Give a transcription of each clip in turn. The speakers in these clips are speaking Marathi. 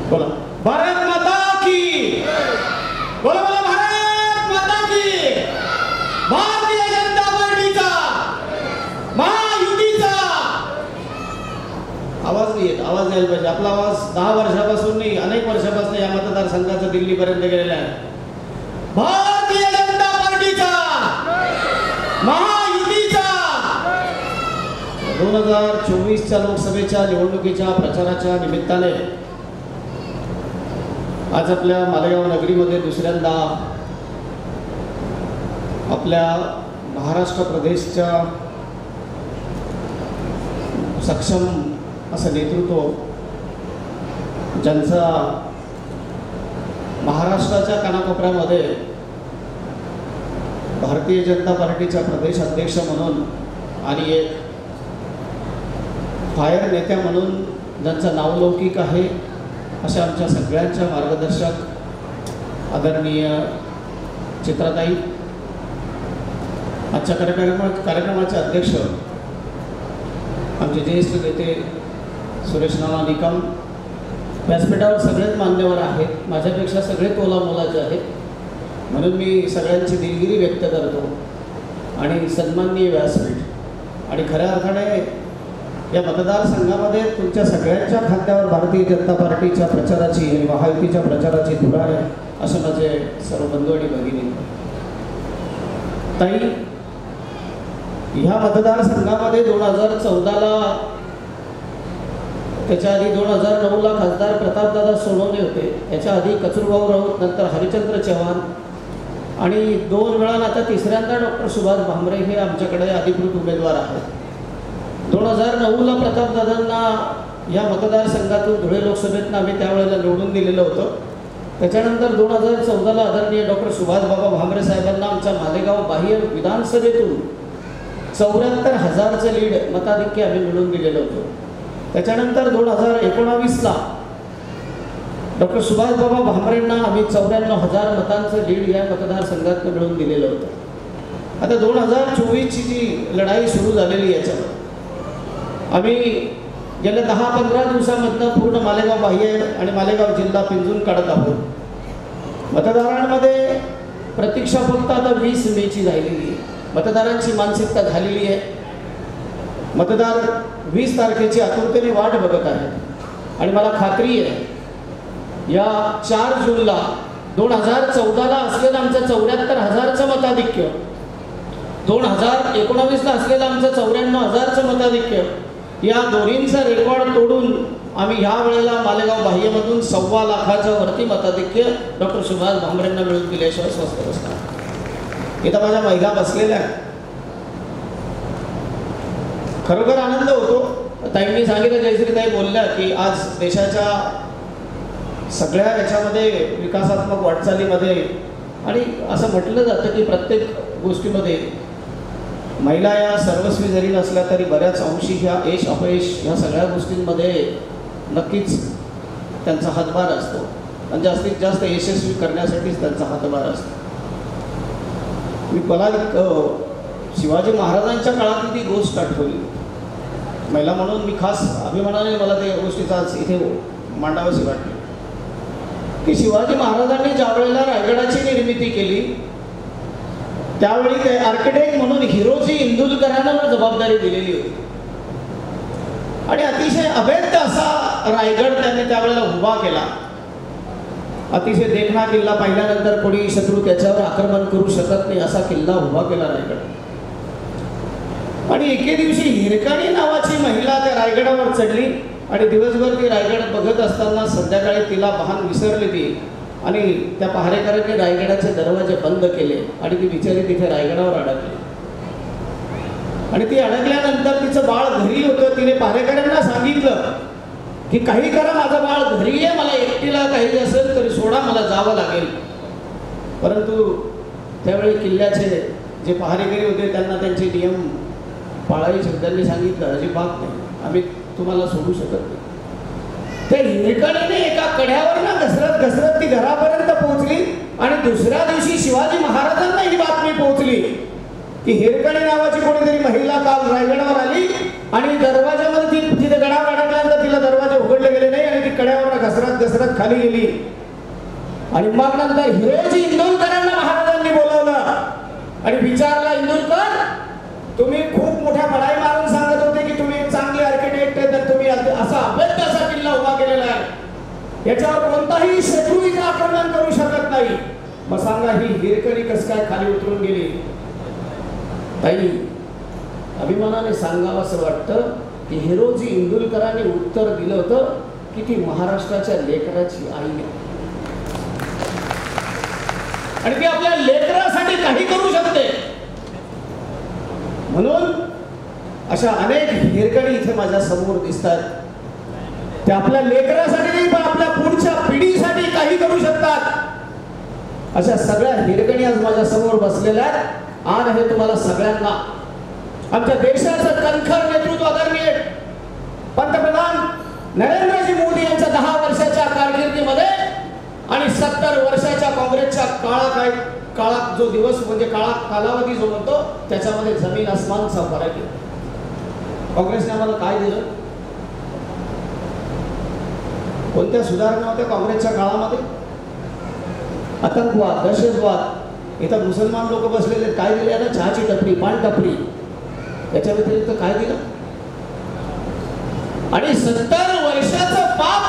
बोला भारत माता की, बोला बोला भारत माता की, भारतीय जनता पार्टीचा, महायुतीचा आवाज नाही येत. आवाज यायला पाहिजे. आपला आवाज 10 वर्षापासून नाही, अनेक वर्षापासून या मतदारसंघाचा दिल्लीपर्यंत गेलेला आहे. भारतीय जनता पार्टीचा, महायुतीचा 2024च्या लोकसभेच्या निवडणुकीच्या प्रचाराच्या निमित्ताने आज आपल्या मालेगाव नगरीमध्ये दुसऱ्यांदा आपल्या महाराष्ट्र प्रदेशच्या सक्षम असं नेतृत्व, ज्यांचा महाराष्ट्राच्या कानाकोपऱ्यामध्ये भारतीय जनता पार्टीच्या प्रदेश अध्यक्ष म्हणून आणि एक फायर नेत्या म्हणून ज्यांचं नावलौकिक आहे, अशा आमच्या सगळ्यांच्या मार्गदर्शक आदरणीय चित्राताई, आजच्या कार्यक्रमाचे अध्यक्ष आमचे ज्येष्ठ नेते सुरेश नाना निकम, व्यासपीठावर सगळेच मान्यवर आहेत. माझ्यापेक्षा सगळे तोला मोलाचे आहेत, म्हणून मी सगळ्यांची दिलगिरी व्यक्त करतो. आणि सन्माननीय व्यासपीठ, आणि खऱ्या अर्थाने या मतदारसंघामध्ये तुमच्या सगळ्यांच्या खात्यावर भारतीय जनता पार्टीच्या प्रचाराची आणि महायुतीच्या प्रचाराची धुरा आहे, असं माझे सर्व बंधू आणि भगिनी. ताई, ह्या मतदारसंघामध्ये 2014ला, त्याच्या आधी 2009ला खासदार प्रतापदादा सोनवणे होते, त्याच्या आधी कचरूभाऊ राऊत, नंतर हरिचंद्र चव्हाण, आणि 2 वेळा आता तिसऱ्यांदा डॉक्टर सुभाष भामरे हे आमच्याकडे अधिकृत उमेदवार आहेत. 2009ला प्रतापदादांना या मतदारसंघातून धुळे लोकसभेतनं आम्ही त्यावेळेला निवडून दिलेलं होतं. त्याच्यानंतर 2014ला आदरणीय डॉक्टर सुभाषबाबा भामरे साहेबांना आमच्या मालेगाव बाह्य विधानसभेतून 74,000चं लीड मताधिक्य आम्ही मिळवून दिलेलं होतं. त्याच्यानंतर 2019ला डॉक्टर सुभाषबाबा भामरेंना आम्ही 94,000 मतांचं लीड या मतदारसंघात मिळवून दिलेलं होतं. आता 2024ची जी लढाई सुरू झालेली याच्यावर आम्ही गेल्या 10-15 दिवसामधनं पूर्ण मालेगाव बाह्य आणि मालेगाव जिल्हा पिंजून काढत आहोत. मतदारांमध्ये प्रतीक्षा फक्त आता 20 मेची झालेली आहे. मतदारांची मानसिकता झालेली आहे. मतदार 20 तारखेची आतुरतेने वाट बघत आहेत. आणि मला खात्री आहे या 4 जूनला 2014ला असलेलं आमचं 74,000चं मताधिक्य, 2019ला असलेलं आमचं 94,000चं मताधिक्य, या दोन्हींचा रेकॉर्ड तोडून आम्ही ह्या वेळेला मालेगाव बाह्यमधून 1.25 लाखाच्या वरती मताधिक्य डॉक्टर सुभाष भामरेंना मिळवून दिल्याशिवाय स्वस्त बसणार. इथं माझ्या महिला बसलेल्या आहेत. खरोखर आनंद होतो. ताईंनी सांगितलं, जयश्रीताई बोलल्या की आज देशाच्या सगळ्या याच्यामध्ये विकासात्मक वाटचालीमध्ये, आणि असं म्हटलं जातं की प्रत्येक गोष्टीमध्ये महिला या सर्वस्वी जरी नसल्या तरी बऱ्याच अंशी ह्या यश अपयश ह्या सगळ्या गोष्टींमध्ये नक्कीच त्यांचा हातभार असतो, आणि जास्तीत जास्त यशस्वी करण्यासाठीच त्यांचा हातभार असतो. मला शिवाजी महाराजांच्या काळातली ती गोष्ट आठवली. महिला म्हणून मी खास अभिमानाने मला त्या गोष्टीचा आज इथे मांडावीशी वाटली की शिवाजी महाराजांनी ज्या वेळेला रायगडाची निर्मिती केली त्यावेळी ते आर्किटेक्ट म्हणून हिरोजी इंदुलकरांना जबाबदारी दिलेली होती. आणि अतिशय अभेद्य असा रायगड त्यांनी त्यावेळेला उभा केला. अतिशय देखणा किल्ला, पाहिल्यानंतर कोणी शत्रू त्याच्यावर आक्रमण करू शकत नाही असा किल्ला उभा केला रायगड. आणि एके दिवशी हिरकाणी नावाची महिला त्या रायगडावर चढली आणि दिवसभर ती रायगड बघत असताना संध्याकाळी तिला भान विसरली ती, आणि त्या पहारेकरांनी रायगडाचे दरवाजे बंद केले आणि ती बिचारी तिथे रायगडावर अडकली. आणि ती अडकल्यानंतर तिचं बाळ घरी होतं. तिने पहारेकरांना सांगितलं की काही करा, माझं बाळ घरी आहे, मला एकटीला काही असेल तरी सोडा, मला जावं लागेल. परंतु त्यावेळी किल्ल्याचे जे पहारेकरी होते त्यांना त्यांचे नियम पाळायचे. त्यांनी सांगितलं अजिबात नाही, आम्ही तुम्हाला सोडू शकत नाही. त्या हिरकणीने एका कड्यावर ना घसरत घसरत ती घरापर्यंत पोहोचली. आणि दुसऱ्या दिवशी शिवाजी महाराजांना ही बातमी पोहोचली की हिरकणी नावाची कोणीतरी महिला काल रायगडावर आली आणि दरवाजामध्ये ती तिथे गडावर अडकल्यानंतर तिला दरवाजे उघडले गेले नाही आणि ती कड्यावर घसरत घसरत खाली गेली आणि मग नंतर हिरोजी इंदुरकरांना महाराजांनी बोलावलं आणि विचारला, इंदुरकर तुम्ही खूप मोठ्या बडाई मारून सांगत होते की तुम्ही एक चांगले आर्किटेक्ट आहे, तर तुम्ही असा अभेद्य असा किल्ला उभा केलेला आहे, याच्यावर कोणताही शत्रू इथे आक्रमण करू शकत नाही. मग सांगा ही हिरकणी कस काय खाली उतरून गेली? ताई, अभिमानाने सांगावं असं वाटतं की हिरोजी इंदुरकरांनी उत्तर दिलं होतं की ती महाराष्ट्राच्या लेकराची आई आहे आणि ती आपल्या लेकरासाठी काही करू शकते. म्हणून अशा अनेक हिरकणी इथे माझ्या समोर दिसतात. ते आपल्या लेकरासाठी नाही पण आपल्या पुढच्या पिढीसाठी काही करू शकतात. अशा सगळ्या हिरकणी आज माझ्या समोर बसलेल्या आहेत. आज हे तुम्हाला सगळ्यांना आमच्या देशाचं कणखर नेतृत्व आदरणीय पंतप्रधान नरेंद्रजी मोदी यांच्या 10 वर्षाच्या कारकिर्दीमध्ये आणि 70 वर्षाच्या काँग्रेसच्या काळात जो दिवस म्हणजे कालावधी जो म्हणतो त्याच्यामध्ये जमीन आसमानचा फरक आहे. काँग्रेसने आम्हाला काय दिलं? कोणत्या सुधारणा होत्या काँग्रेसच्या काळामध्ये? आतंकवाद, दहशतवाद, इथं मुसलमान लोक बसलेले, काय दिले ना? चहाची टपरी, पान टपरी, याच्या व्यतिरिक्त काय दिलं? आणि 70 वर्षाचं पाप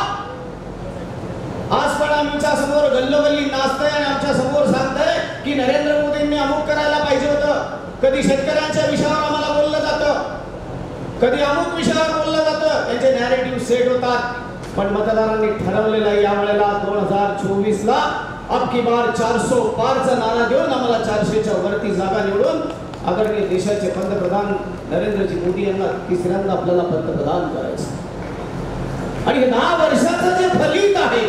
आज पण आमच्या समोर गल्लोगल्ली नाचतंय आणि आमच्या समोर सांगतंय की नरेंद्र मोदींनी अमुक करायला पाहिजे होतं. कधी शेतकऱ्यांच्या विषयावर आम्हाला बोललं जातं, कधी अमुक विषयावर बोललं जातं, यांचे नॅरेटिव्ह सेट होतात. पण मतदारांनी ठरवलेला या वेळेला 2024 ला अब की बार 400 पारचा नारा देऊन आम्हाला 400च्या वरती जागा निवडून आदरणीय देशाचे पंतप्रधान नरेंद्रजी मोदी यांना तिसऱ्यांदा आपल्याला पंतप्रधान करायचं. आणि हे 10 वर्षाचं जे फलित आहे,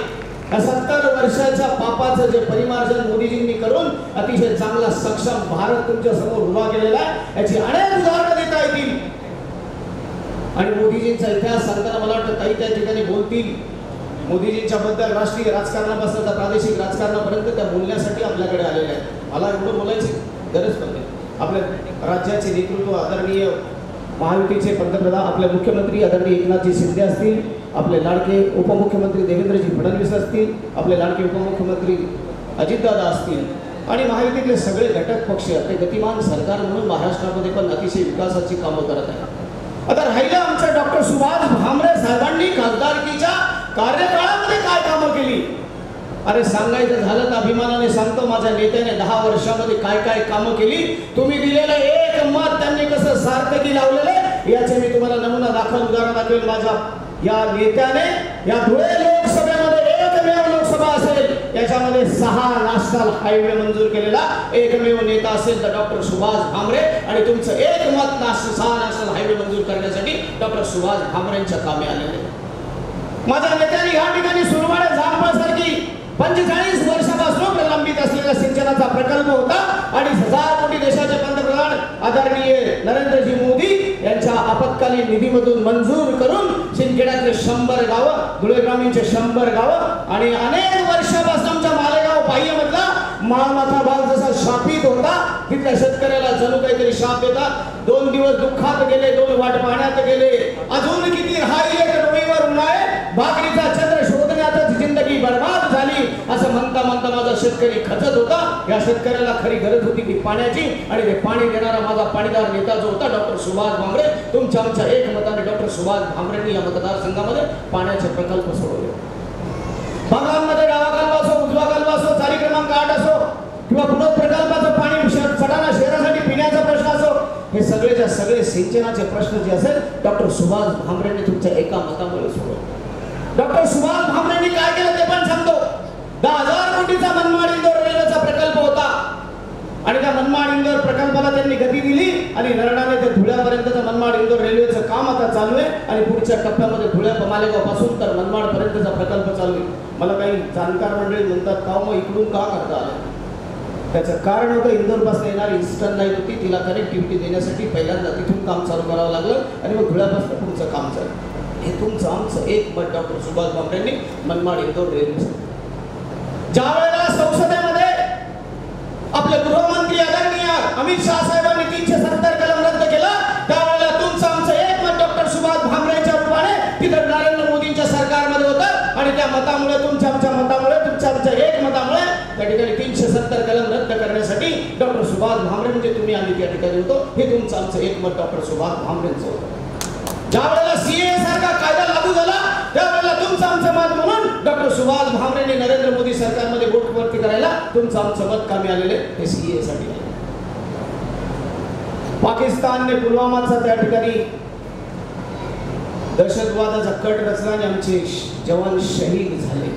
70 वर्षाच्या पापाचं जे परिमार्जन मोदीजींनी करून अतिशय चांगला सक्षम भारत तुमच्या समोर उभा केलेला आहे, याची अनेक उदाहरणं देता येतील. आणि मोदीजींचा इतिहास सांगताना मला वाटतं ताई त्या ठिकाणी बोलतील. मोदीजींच्या बद्दल राष्ट्रीय राजकारणापासून तर प्रादेशिक राजकारणापर्यंत त्या बोलण्यासाठी आपल्याकडे आलेल्या आहेत. मला एवढं बोलायची गरज पण नाही. आपल्या राज्याचे नेतृत्व आदरणीय महायुतीचे पंतप्रधान आपले मुख्यमंत्री आदरणीय एकनाथजी शिंदे असतील, आपले लाडके उपमुख्यमंत्री देवेंद्रजी फडणवीस असतील, आपले लाडके उपमुख्यमंत्री अजितदादा असतील आणि महायुतीतले सगळे घटक पक्ष ते गतिमान सरकार म्हणून महाराष्ट्रामध्ये पण अतिशय विकासाची कामं करत आहेत. आता राहिलं आमच्या डॉक्टर सुभाष भामरे साहेबांनी खासदारकीच्या कार्यकाळामध्ये काय कामं केली. अरे सांगायचं झालं तर अभिमानाने सांगतो, माझ्या नेत्याने 10 वर्षामध्ये काय काय कामं केली. तुम्ही दिलेलं एक मत त्यांनी कसं सार्थकी लावलेलं याचे मी तुम्हाला नमुना उदाहरण दाखवेल. माझ्या या नेत्याने या धुळे लोकसभेमध्ये एकमेव लोकसभा असेल याच्यामध्ये 6 नॅशनल हायवे मंजूर केलेला एकमेव नेता असेल तर डॉक्टर सुभाष भामरे. आणि तुमचं एक मत 6 नॅशनल हायवे मंजूर करण्यासाठी डॉक्टर सुभाष भामरेंच्या कामे आलेले. माझ्या नेत्याने या ठिकाणी सुरवाडे जामफळसारखी 45 वर्षापासून प्रलंबित असलेला सिंचनाचा प्रकल्प होता. 2,500 कोटी देशाचे पंतप्रधान आदरणीय नरेंद्रजी मोदी यांच्या आपत्कालीन निधीमधून मंजूर करून सिंदखेडातले 100 गावं, धुळे ग्रामीणचे 100 गावं आणि अनेक वर्षापासून आमच्या मालेगाव बाह्यमधला माळमाथा भाग जसा शापित होता तिथल्या शेतकऱ्याला जणू काहीतरी शाप देतात. 2 दिवस दुःखात गेले, 2 वाट पाण्यात गेले, अजून किती राहिले तर डोईवर उन्हाळे भाकरीचा चंद्र शोधण्यातच जिंदगी बर्बाद झाली असं म्हणता म्हणता माझा शेतकरी खचत होता. या शेतकऱ्याला खरी गरज होती ती पाण्याची आणि ते पाणी देणारा माझा पाणीदार नेता जो होता डॉक्टर सुभाष भामरे. तुमच्या आमच्या एक मताने डॉक्टर सुभाष भामरेंनी या मतदारसंघामध्ये पाण्याचे प्रकल्प सोडवले. भागांमध्ये डावा कालवा असो, उजवा कालवा असो, चारी क्रमांक 8 असो किंवा पुनः प्रकल्पाचं पाणी सडाणा शहरासाठी पिण्याचा प्रश्न असो, हे सगळेच्या सगळे सिंचनाचे प्रश्न जे असेल डॉक्टर सुभाष भामरेंनी तुमच्या एका मतामुळे सोडवले. डॉक्टर सुभाष भामरेंनी काय केलं ते पण सांगतो. 10,000 कोटीचा मनमाड इंदोर रेल्वेचा प्रकल्प होता आणि त्या मनमाड इंदोर प्रकल्पाला त्यांनी गती दिली आणि नरडाने ते धुळ्यापर्यंतचं मनमाड इंदोर रेल्वेचं काम आता चालू आहे आणि पुढच्या टप्प्यामध्ये धुळ्या मालेगाव पासून तर मनमाड पर्यंतचा प्रकल्प चालू आहे. मला काही जाणकार मंडळी म्हणतात का मग इकडून का करता आलं? त्याचं कारण होतं इंदोर पासून येणारी इस्टर्न लाईन होती, तिला कनेक्टिव्हिटी देण्यासाठी पहिल्यांदा तिथून काम चालू करावं लागलं आणि मग धुळ्यापासून पुढचं काम चालू. हे तुमचं आमचं एक मत डॉक्टर सुभाष भामरेंनी मनमाड इंदोर रेल्वे. ज्या वेळेला संसदेमध्ये आपले गृहमंत्री आदरणीय अमित शाह साहेबांनी 370 कलम रद्द केला त्यावेळेला तुमचं आमचं एक मत डॉक्टर सुभाष भामरेंच्या रूपाने तिथं नरेंद्र मोदींच्या सरकारमध्ये होतं आणि त्या मतामुळे त्या ठिकाणी 370 कलम रद्द करण्यासाठी डॉक्टर सुभाष भामरे म्हणजे तुम्ही आम्ही त्या ठिकाणी होतो. हे तुमचं आमचं एकमत डॉक्टर सुभाष भामरेंचं होतं. ज्या वेळेला सीए सारखा कायदा लागू झाला त्यावेळेला तुमचं आमचं मत म्हणून डॉक्टर सुभाष भामरेंनी नरेंद्र मोदी सरकारमध्ये वोटवरती करायला तुमचं आमचं मत कामी आलेले हे सीए साठी. पाकिस्तानने पुलवामाचा त्या ठिकाणी दहशतवादाचा कट रचला आणि आमचे जवान शहीद झाले.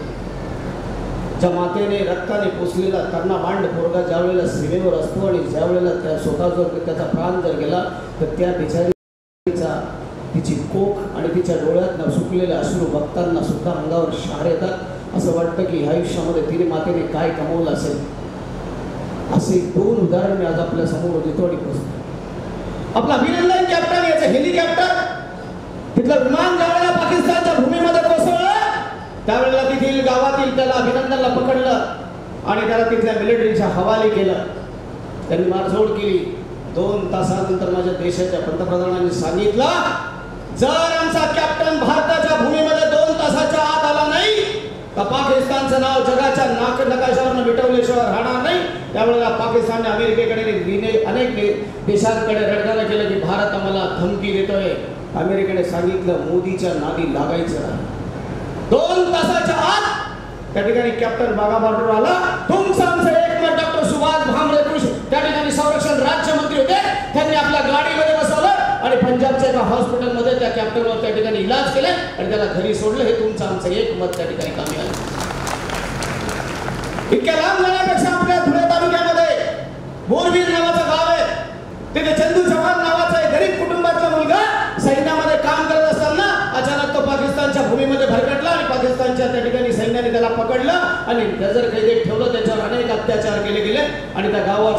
ज्या मातेने रक्ताने पोचलेला तरणा बांड पोरगा ज्या वेळेला सीमेवर असतो आणि ज्या वेळेला त्या स्वतः जर त्याचा प्राण जर गेला तर त्या बिचारीचा तिची कोख आणि तिच्या डोळ्यात सुकलेले अश्रू बघताना सुद्धा अंगावर शहार येतात. असं वाटतं की ह्या आयुष्यामध्ये तिने मातेने काय कमवलं असेल. असे 2 उदाहरण मी आज आपल्या समोर देतो आणि पोचतो. आपला अभिनंदन कॅप्टन याचं हेलिकॉप्टर तिथलं विमान ज्यावेळेला पाकिस्तानच्या भूमीमध्ये कोसळलं त्यावेळेला तिथील गावातील त्याला अभिनंदनला पकडलं आणि त्याला तिथल्या मिलिटरीच्या हवाले केलं. त्यांनी मारझोड केली. 2 तासानंतर माझ्या देशाच्या पंतप्रधानांनी सांगितलं जर आमचा कॅप्टन भारताच्या भूमीमध्ये 2 तासाच्या आत आला नाही तर पाकिस्तानचं नाव जगाच्या नकाशावर मिटवल्याशिवाय राहणार नाही. त्यावेळेला पाकिस्तानने अमेरिकेकडे अनेक देशांकडे रडगाणं केलं की भारत आम्हाला धमकी देतोय. अमेरिकेने सांगितलं मोदीच्या नादी लागायचं नाही. 2 तासाच्या आत त्या ठिकाणी कॅप्टन बागा बॉर्डर आला. तुमचं आमचं एकमत डॉक्टर सुभाष भामरे कृषी त्या ठिकाणी संरक्षण राज्यमंत्री होते. त्यांनी आपल्या गाडीमध्ये बसवलं आणि पंजाबच्या एका हॉस्पिटलमध्ये त्या कॅप्टनवर त्या ठिकाणी इलाज केले आणि त्याला घरी सोडलं. हे तुमचं आमचं एकमत त्या ठिकाणी कामी आलं. इतक्या लांब जाण्यापेक्षा आपल्या धुळे तालुक्यामध्ये बोरवीर नावाचं गाव आहे. तिथे चंदू चव्हाण नावाचा एक गरीब कुटुंबाचा मुलगा सैन्यामध्ये काम करत असताना अचानक तो पाकिस्तानच्या भूमीमध्ये भरकटला आणि पाकिस्तानच्या त्या ठिकाणी सैन्याने त्याला पकडलं आणि नजर कैदेत ठेवलं. त्याच्यावर अनेक अत्याचार केले गेले आणि त्या गावावर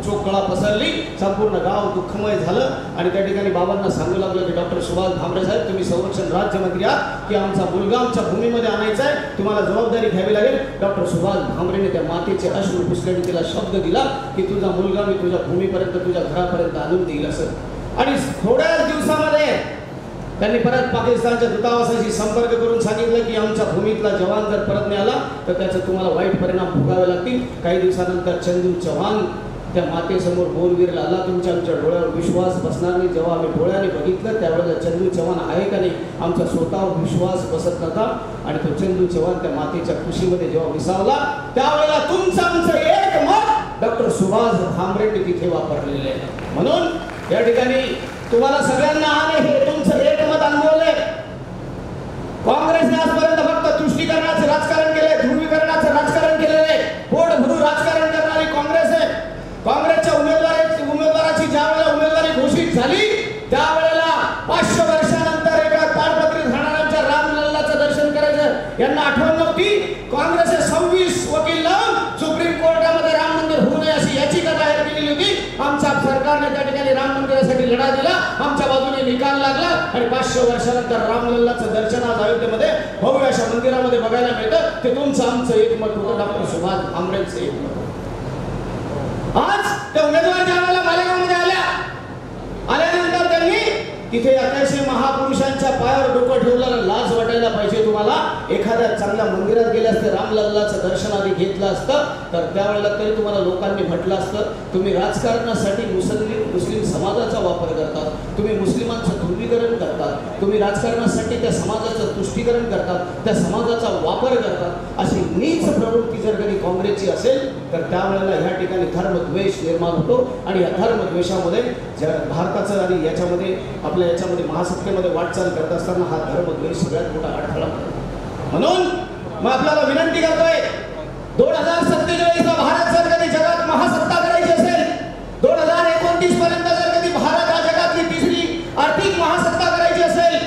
शोककळा पसरली. संपूर्ण गाव दुःखमय झालं आणि त्या ठिकाणी बाबांना सांगू लागलं की डॉक्टर सुभाष भामरे साहेब तुम्ही संरक्षण राज्यमंत्री आहात की आमचा मुलगा आमच्या भूमीमध्ये आणायचा आहे, तुम्हाला जबाबदारी घ्यावी लागेल. डॉक्टर सुभाष भामरेने त्या मातेचे अश्रू पुसले तिला शब्द दिला की तुझा मुलगा मी तुझ्या भूमीपर्यंत तुझ्या घरापर्यंत आणून देईल असं. आणि थोड्याच दिवसामध्ये त्यांनी परत पाकिस्तानच्या दूतावासाशी संपर्क करून सांगितलं की आमच्या भूमीतला जवान जर परत नाही आला तर त्याचं तुम्हाला वाईट परिणाम भोगावे लागतील. काही दिवसानंतर चंदू चव्हाण त्या मातेसमोर बोरवीरला आला. तुमच्या आमच्या डोळ्यावर विश्वास बसणार नाही. जेव्हा आम्ही डोळ्याने बघितलं त्यावेळेला चंदू चव्हाण आहे का नाही आमचा स्वतःवर विश्वास बसत नव्हता आणि तो चंदू चव्हाण त्या मातेच्या खुशीमध्ये जेव्हा विसावला त्यावेळेला तुमचं आमचं एक मत डॉक्टर सुभाष भामरेंनी तिथे वापरलेले आहे. म्हणून या ठिकाणी तुम्हाला सगळ्यांना आणि हे तुमचं एकमत अनुभवलंय. काँग्रेसने आजपर्यंत फक्त तुष्टीकरणाचे राजकारण केले, ध्रुवीकरणाचं राजकारण केलेलं आहे. पोट भरून राजकारण करणारी काँग्रेस आहे. काँग्रेसच्या उमेदवाराची ज्या वेळेला उमेदवारी घोषित झाली त्यावेळेला 500 वर्षानंतर एका ताडपत्रीत राहणाऱ्यांच्या रामलल्लाचं दर्शन करायचं यांना आठवण नव्हती. काँग्रेसने 26 वकील लावून सुप्रीम कोर्टामध्ये राम मंदिर होऊ नये अशी याचिका दायर केलेली होती. आमच्या सरकारने त्या ठिकाणी राम मंदिरासाठी लढा दिला. आमच्या बाजूने निकाल लागला आणि 500 वर्षानंतर रामलल्लाचं दर्शन आज अयोध्येमध्ये भव्य अशा मंदिरामध्ये बघायला मिळतं. ते तुमचं आमचं एकमत होतं डॉक्टर सुभाष भामरेंचं एकमत. आज त्या उमेदवार ज्या वेळेला मालेगावमध्ये आल्यानंतर त्यांनी तिथे अतिशय महापुरुषांच्या पायावर डोकं ठेवलं. लाज वाटायला पाहिजे तुम्हाला. एखाद्या चांगल्या मंदिरात गेले असते रामलल्लाचं दर्शन आधी घेतलं असतं तर त्यावेळेला तरी तुम्हाला लोकांनी म्हटलं असतं तुम्ही राजकारणासाठी मुस्लिम समाजाचा वापर करतात, तुम्ही मुस्लिमांचं ध्रुवीकरण करतात, तुम्ही राजकारणासाठी त्या समाजाचं तुष्टीकरण करतात, त्या समाजाचा वापर करतात. अशी नीच प्रवृत्ती जर कधी काँग्रेसची असेल तर त्यावेळेला ह्या ठिकाणी धर्मद्वेष निर्माण होतो आणि या धर्मद्वेषामध्ये भारताचं आणि याच्यामध्ये आपल्या याच्यामध्ये महासत्तेमध्ये वाटचाल करत असताना हा धर्मद्वेष सगळ्यात मोठा अडथळा. म्हणून मग आपल्याला विनंती करतोय 2047 ला भारत जर कधी जगात महासत्ता करायची असेल, 2029 पर्यंत जर कधी भारत हा जगातली 3री आर्थिक महासत्ता करायची असेल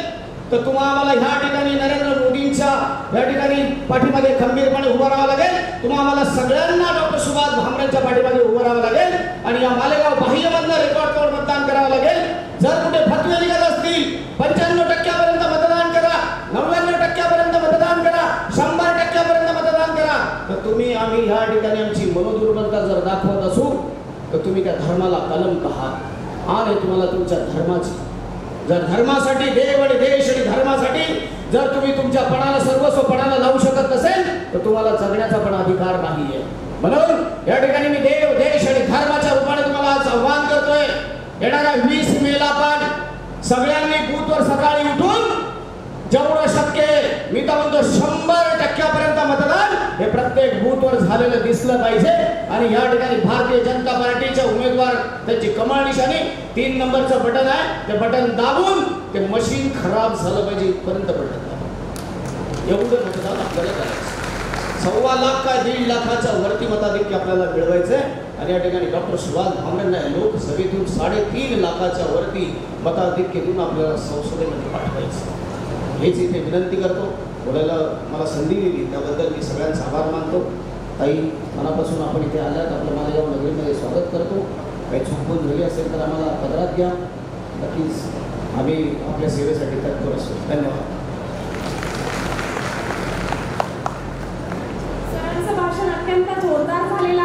तर तुम्हाला आम्हाला ह्या ठिकाणी नरेंद्र मोदींच्या या ठिकाणी पाठीमागे खंबीरपणे उभं राहावं लागेल. तुम्हाला आम्हाला सगळ्यांना डॉक्टर सुभाष भामरेंच्या पाठीमागे उभं राहावं लागेल आणि या मालेगाव बाह्यमधनं रेकॉर्ड तोड मतदान करावं लागेल. जर कुठे फतवे निघत असतील 95% मतदान करा, 99% मतदान करा, 100% मतदान करा तर तुम्ही आम्ही ह्या ठिकाणी आमची मनोदुर्बलता जर दाखवत असू तर तुम्ही त्या धर्माला कलंक आहात. आणि तुम्हाला तुमच्या धर्माची जर धर्मासाठी देव आणि देश आणि धर्मासाठी जर तुम्ही तुमच्या पणाला सर्वस्व पणाला लावू शकत नसेल तर तुम्हाला जगण्याचा पण अधिकार नाहीये. म्हणून या ठिकाणी मी देव, देश आणि धर्माच्या रूपाने तुम्हाला आज आव्हान करतोय. येणाऱ्या 20 मेला पण सगळ्यांनी बूथवर सकाळी उठून जेवढं शक्य आहे, मी तर म्हणतो 100% मतदान हे प्रत्येक बूथवर झालेलं दिसलं पाहिजे. आणि या ठिकाणी भारतीय जनता पार्टीच्या उमेदवार त्याची कमळ निशाणी 3 नंबरचं बटन आहे, ते बटन दाबून ते मशीन खराब झालं पाहिजे इथपर्यंत बटन दाबा. एवढं मतदान आपल्याला करायचं. 1.25 लाख का 1.5 लाखाच्या वरती मताधिक्य आपल्याला मिळवायचंय. आणि या ठिकाणी डॉक्टर सुभाष भामरेंना लोकसभेतून 3.5 लाखाच्या वरती मताधिक्य देऊन आपल्याला संसदेमध्ये पाठवायचं. हेच इथे विनंती करतो. बोलायला मला संधी दिली त्याबद्दल मी सगळ्यांचा आभार मानतो. ताई, मनापासून आपण इथे आल्यात, आपल्या मालेगाव नगरीमध्ये स्वागत करतो. काही चूकभूल झाली असेल तर आम्हाला पदरात घ्या. नक्कीच आम्ही आपल्या सेवेसाठी तत्पर असतो. धन्यवाद. सरांचं भाषण अत्यंत जोरदार झालेलं